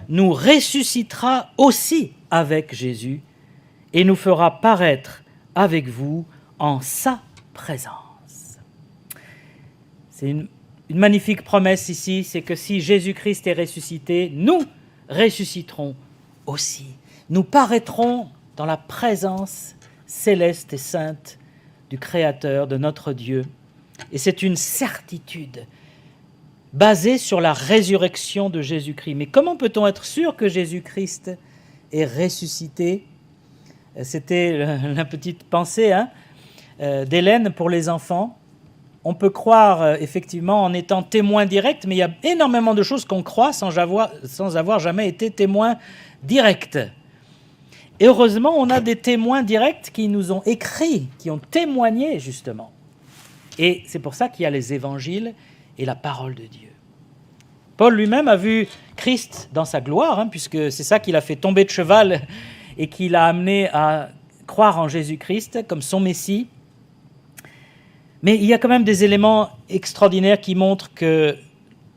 nous ressuscitera aussi avec Jésus et nous fera paraître avec vous en sa présence. C'est une magnifique promesse ici, c'est que si Jésus-Christ est ressuscité, nous ressusciterons aussi. Nous paraîtrons dans la présence céleste et sainte du Créateur, de notre Dieu. Et c'est une certitude basée sur la résurrection de Jésus-Christ. Mais comment peut-on être sûr que Jésus-Christ est ressuscité ? C'était la petite pensée d'Hélène pour les enfants. On peut croire effectivement en étant témoin direct, mais il y a énormément de choses qu'on croit sans avoir jamais été témoin direct. Et heureusement, on a des témoins directs qui nous ont écrit, qui ont témoigné justement. Et c'est pour ça qu'il y a les évangiles et la parole de Dieu. Paul lui-même a vu Christ dans sa gloire, puisque c'est ça qui l'a fait tomber de cheval et qui l'a amené à croire en Jésus-Christ comme son Messie. Mais il y a quand même des éléments extraordinaires qui montrent que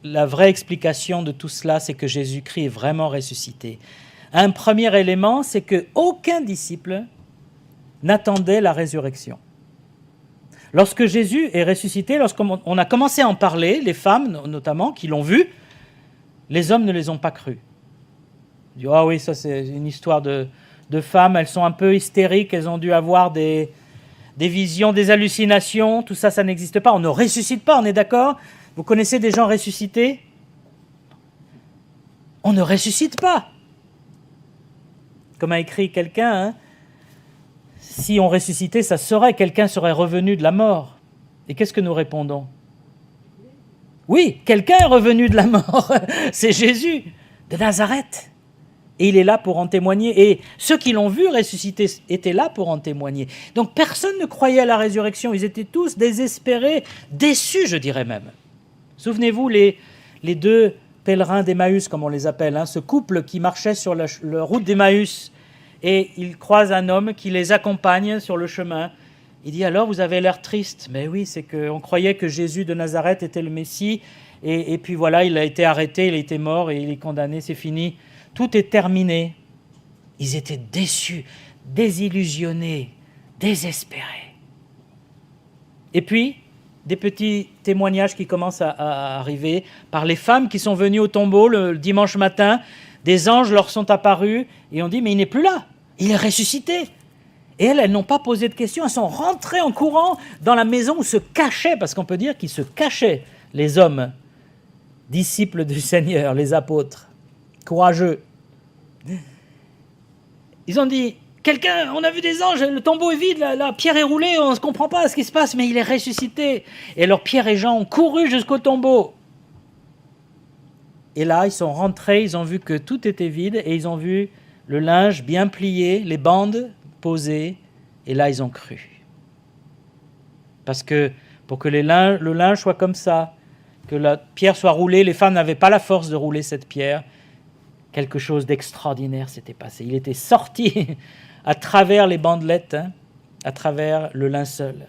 la vraie explication de tout cela, c'est que Jésus-Christ est vraiment ressuscité. Un premier élément, c'est qu'aucun disciple n'attendait la résurrection. Lorsque Jésus est ressuscité, lorsqu'on a commencé à en parler, les femmes notamment, qui l'ont vu, les hommes ne les ont pas crus. Ils disent « Ah oui, ça c'est une histoire de femmes, elles sont un peu hystériques, elles ont dû avoir des visions, des hallucinations, tout ça, ça n'existe pas. On ne ressuscite pas, on est d'accord ? Vous connaissez des gens ressuscités ? On ne ressuscite pas. Comme a écrit quelqu'un, si on ressuscitait, ça serait, quelqu'un serait revenu de la mort. Et qu'est-ce que nous répondons ? Oui, quelqu'un est revenu de la mort. C'est Jésus de Nazareth. Et il est là pour en témoigner. Et ceux qui l'ont vu ressusciter étaient là pour en témoigner. Donc personne ne croyait à la résurrection. Ils étaient tous désespérés, déçus, je dirais même. Souvenez-vous, les deux pèlerins d'Emmaüs, comme on les appelle, ce couple qui marchait sur la route d'Emmaüs, et ils croisent un homme qui les accompagne sur le chemin. Il dit « Alors, vous avez l'air triste ?» Mais oui, c'est qu'on croyait que Jésus de Nazareth était le Messie, et puis voilà, il a été arrêté, il a été mort et il est condamné, c'est fini. Tout est terminé. Ils étaient déçus, désillusionnés, désespérés. Et puis, des petits témoignages qui commencent à arriver par les femmes qui sont venues au tombeau le dimanche matin. Des anges leur sont apparus et ont dit « mais il n'est plus là, il est ressuscité ». Et elles n'ont pas posé de questions, elles sont rentrées en courant dans la maison où se cachaient, parce qu'on peut dire qu'ils se cachaient, les hommes, disciples du Seigneur, les apôtres, courageux. Ils ont dit, quelqu'un, on a vu des anges, le tombeau est vide, la pierre est roulée, on ne comprend pas ce qui se passe, mais il est ressuscité. Et alors Pierre et Jean ont couru jusqu'au tombeau. Et là, ils sont rentrés, ils ont vu que tout était vide, et ils ont vu le linge bien plié, les bandes posées, et là, ils ont cru. Parce que pour que le linge soit comme ça, que la pierre soit roulée, les femmes n'avaient pas la force de rouler cette pierre, quelque chose d'extraordinaire s'était passé. Il était sorti à travers les bandelettes, à travers le linceul.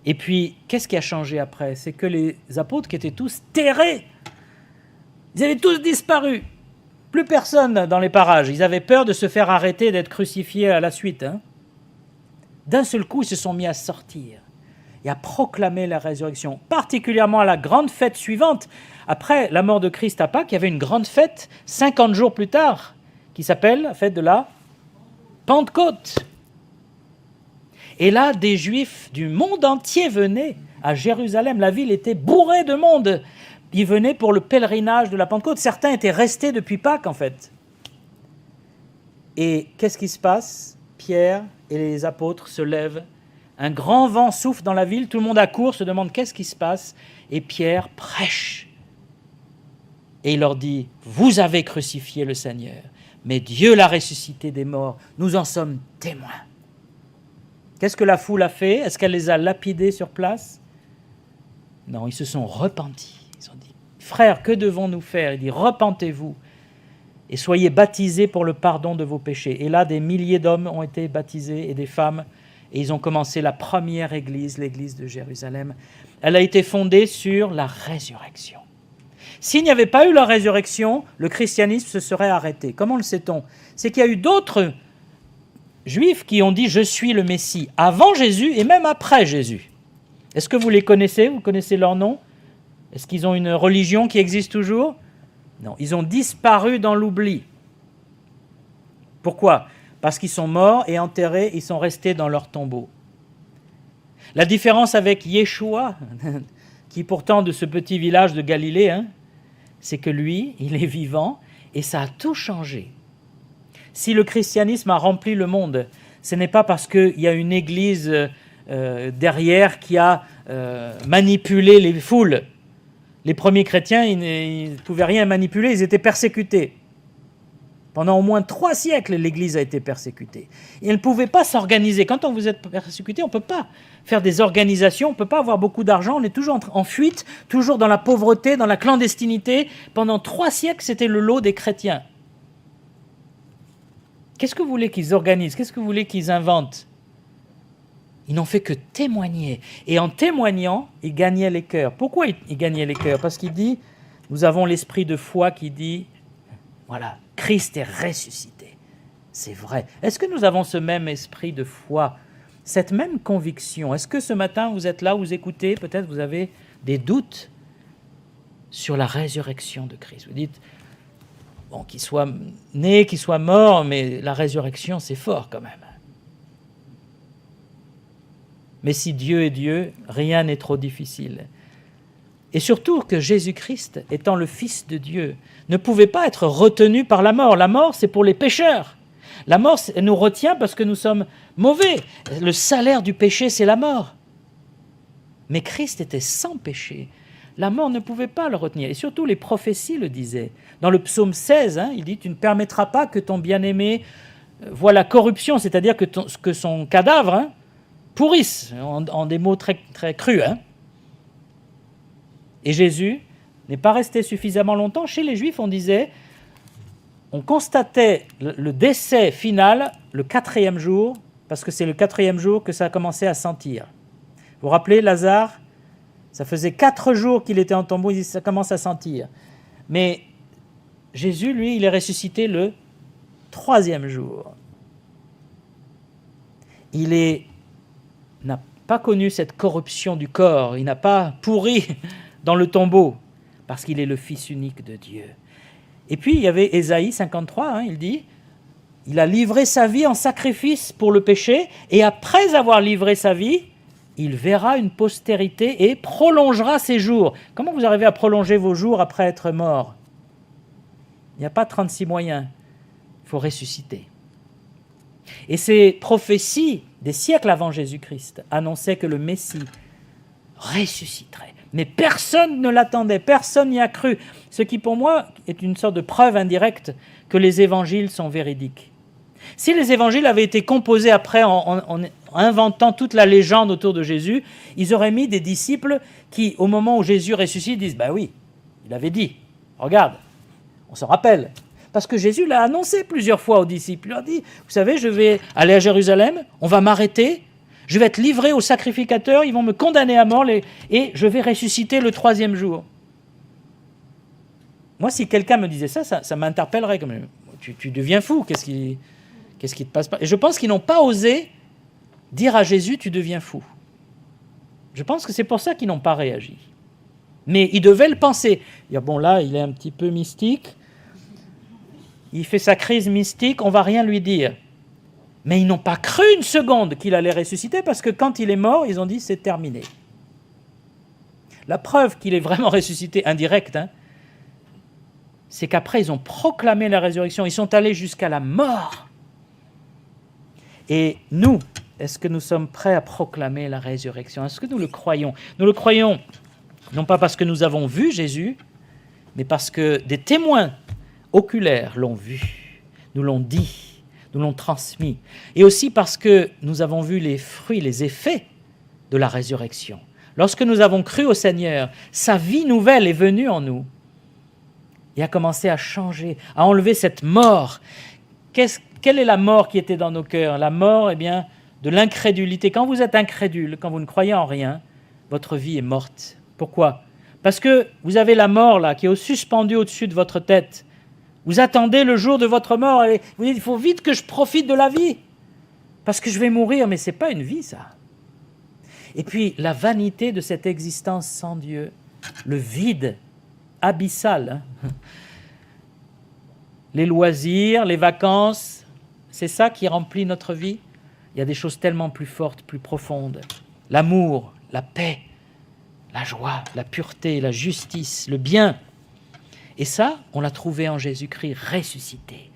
Et puis, qu'est-ce qui a changé après? C'est que les apôtres qui étaient tous terrés, ils avaient tous disparu. Plus personne dans les parages. Ils avaient peur de se faire arrêter, d'être crucifiés à la suite. D'un seul coup, ils se sont mis à sortir et à proclamer la résurrection, particulièrement à la grande fête suivante. Après la mort de Christ à Pâques, il y avait une grande fête 50 jours plus tard qui s'appelle la fête de la Pentecôte. Et là, des Juifs du monde entier venaient à Jérusalem. La ville était bourrée de monde. Ils venaient pour le pèlerinage de la Pentecôte. Certains étaient restés depuis Pâques, en fait. Et qu'est-ce qui se passe? Pierre et les apôtres se lèvent. Un grand vent souffle dans la ville. Tout le monde accourt, se demande qu'est-ce qui se passe. Et Pierre prêche. Et il leur dit, vous avez crucifié le Seigneur, mais Dieu l'a ressuscité des morts. Nous en sommes témoins. Qu'est-ce que la foule a fait? Est-ce qu'elle les a lapidés sur place? Non, ils se sont repentis. Ils ont dit, frères, que devons-nous faire? Il dit, repentez-vous et soyez baptisés pour le pardon de vos péchés. Et là, des milliers d'hommes ont été baptisés et des femmes, et ils ont commencé la première église, l'église de Jérusalem. Elle a été fondée sur la résurrection. S'il n'y avait pas eu la résurrection, le christianisme se serait arrêté. Comment le sait-on? C'est qu'il y a eu d'autres Juifs qui ont dit « Je suis le Messie » avant Jésus et même après Jésus. Est-ce que vous les connaissez? Vous connaissez leur nom? Est-ce qu'ils ont une religion qui existe toujours? Non, ils ont disparu dans l'oubli. Pourquoi? Parce qu'ils sont morts et enterrés, ils sont restés dans leur tombeau. La différence avec Yeshua, qui pourtant de ce petit village de Galilée, c'est que lui, il est vivant et ça a tout changé. Si le christianisme a rempli le monde, ce n'est pas parce qu'il y a une église derrière qui a manipulé les foules. Les premiers chrétiens, ils ne pouvaient rien manipuler, ils étaient persécutés. Pendant au moins 3 siècles, l'Église a été persécutée. Et elle ne pouvait pas s'organiser. Quand on vous êtes persécuté, on ne peut pas faire des organisations, on ne peut pas avoir beaucoup d'argent, on est toujours en fuite, toujours dans la pauvreté, dans la clandestinité. Pendant 3 siècles, c'était le lot des chrétiens. Qu'est-ce que vous voulez qu'ils organisent? Qu'est-ce que vous voulez qu'ils inventent? Ils n'ont fait que témoigner. Et en témoignant, ils gagnaient les cœurs. Pourquoi ils gagnaient les cœurs? Parce qu'il dit, nous avons l'esprit de foi qui dit, voilà, Christ est ressuscité. C'est vrai. Est-ce que nous avons ce même esprit de foi, cette même conviction? Est-ce que ce matin, vous êtes là, vous écoutez, peut-être vous avez des doutes sur la résurrection de Christ? Vous dites, bon, qu'il soit né, qu'il soit mort, mais la résurrection, c'est fort quand même. Mais si Dieu est Dieu, rien n'est trop difficile. Et surtout que Jésus-Christ, étant le Fils de Dieu, ne pouvait pas être retenu par la mort. La mort, c'est pour les pécheurs. La mort nous retient parce que nous sommes mauvais. Le salaire du péché, c'est la mort. Mais Christ était sans péché. La mort ne pouvait pas le retenir. Et surtout, les prophéties le disaient. Dans le psaume 16, il dit « Tu ne permettras pas que ton bien-aimé voie la corruption », c'est-à-dire que son cadavre pourrisse, en des mots très, très crus. Et Jésus n'est pas resté suffisamment longtemps. Chez les Juifs, on constatait le décès final le 4e jour, parce que c'est le 4e jour que ça a commencé à sentir. Vous vous rappelez, Lazare, Ça faisait 4 jours qu'il était en tombeau, il dit, ça commence à sentir. Mais Jésus, lui, il est ressuscité le 3e jour. Il n'a pas connu cette corruption du corps, il n'a pas pourri dans le tombeau, parce qu'il est le Fils unique de Dieu. Et puis, il y avait Ésaïe 53, il dit, il a livré sa vie en sacrifice pour le péché, et après avoir livré sa vie, il verra une postérité et prolongera ses jours. Comment vous arrivez à prolonger vos jours après être mort? Il n'y a pas 36 moyens, il faut ressusciter. Et ces prophéties des siècles avant Jésus-Christ annonçaient que le Messie ressusciterait. Mais personne ne l'attendait, personne n'y a cru. Ce qui pour moi est une sorte de preuve indirecte que les évangiles sont véridiques. Si les évangiles avaient été composés après en inventant toute la légende autour de Jésus, ils auraient mis des disciples qui, au moment où Jésus ressuscite, disent « Ben oui, il avait dit, regarde, on s'en rappelle ». Parce que Jésus l'a annoncé plusieurs fois aux disciples. Il leur dit, vous savez, je vais aller à Jérusalem, on va m'arrêter, je vais être livré aux sacrificateurs, ils vont me condamner à mort et je vais ressusciter le 3e jour. Moi, si quelqu'un me disait ça, ça m'interpellerait. Comme, tu deviens fou, qu'est-ce qui te passe pas? Et je pense qu'ils n'ont pas osé dire à Jésus, tu deviens fou. Je pense que c'est pour ça qu'ils n'ont pas réagi. Mais ils devaient le penser. Dire, bon, là, il est un petit peu mystique. Il fait sa crise mystique, on ne va rien lui dire. Mais ils n'ont pas cru une seconde qu'il allait ressusciter parce que quand il est mort, ils ont dit c'est terminé. La preuve qu'il est vraiment ressuscité, indirecte, c'est qu'après ils ont proclamé la résurrection, ils sont allés jusqu'à la mort. Et nous, est-ce que nous sommes prêts à proclamer la résurrection? Est-ce que nous le croyons? Nous le croyons non pas parce que nous avons vu Jésus, mais parce que des témoins oculaires l'ont vu, nous l'ont dit, nous l'ont transmis. Et aussi parce que nous avons vu les fruits, les effets de la résurrection. Lorsque nous avons cru au Seigneur, sa vie nouvelle est venue en nous et a commencé à changer, à enlever cette mort. Quelle est la mort qui était dans nos cœurs? La mort, de l'incrédulité. Quand vous êtes incrédule, quand vous ne croyez en rien, votre vie est morte. Pourquoi? Parce que vous avez la mort là, qui est suspendue au-dessus de votre tête. Vous attendez le jour de votre mort et vous dites, il faut vite que je profite de la vie parce que je vais mourir, mais ce n'est pas une vie ça. Et puis la vanité de cette existence sans Dieu, le vide abyssal, les loisirs, les vacances, c'est ça qui remplit notre vie. Il y a des choses tellement plus fortes, plus profondes. L'amour, la paix, la joie, la pureté, la justice, le bien. Et ça, on l'a trouvé en Jésus-Christ ressuscité.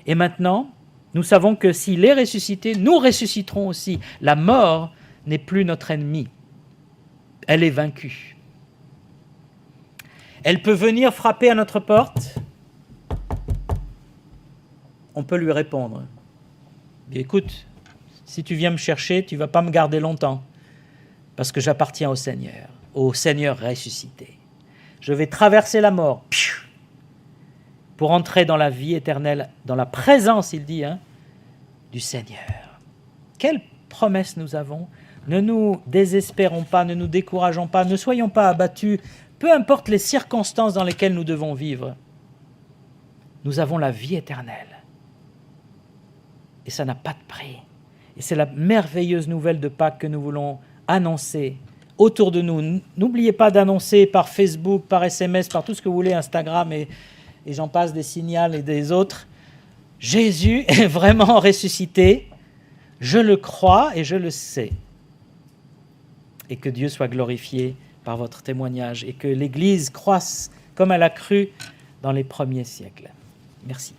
Et maintenant, nous savons que s'il est ressuscité, nous ressusciterons aussi. La mort n'est plus notre ennemie. Elle est vaincue. Elle peut venir frapper à notre porte. On peut lui répondre. Écoute, si tu viens me chercher, tu ne vas pas me garder longtemps, parce que j'appartiens au Seigneur ressuscité. Je vais traverser la mort pour entrer dans la vie éternelle, dans la présence, il dit, du Seigneur. Quelle promesse nous avons! Ne nous désespérons pas, ne nous décourageons pas, ne soyons pas abattus, peu importe les circonstances dans lesquelles nous devons vivre. Nous avons la vie éternelle. Et ça n'a pas de prix. Et c'est la merveilleuse nouvelle de Pâques que nous voulons annoncer autour de nous. N'oubliez pas d'annoncer par Facebook, par SMS, par tout ce que vous voulez, Instagram et j'en passe, des signals et des autres. Jésus est vraiment ressuscité. Je le crois et je le sais. Et que Dieu soit glorifié par votre témoignage et que l'Église croisse comme elle a cru dans les premiers siècles. Merci.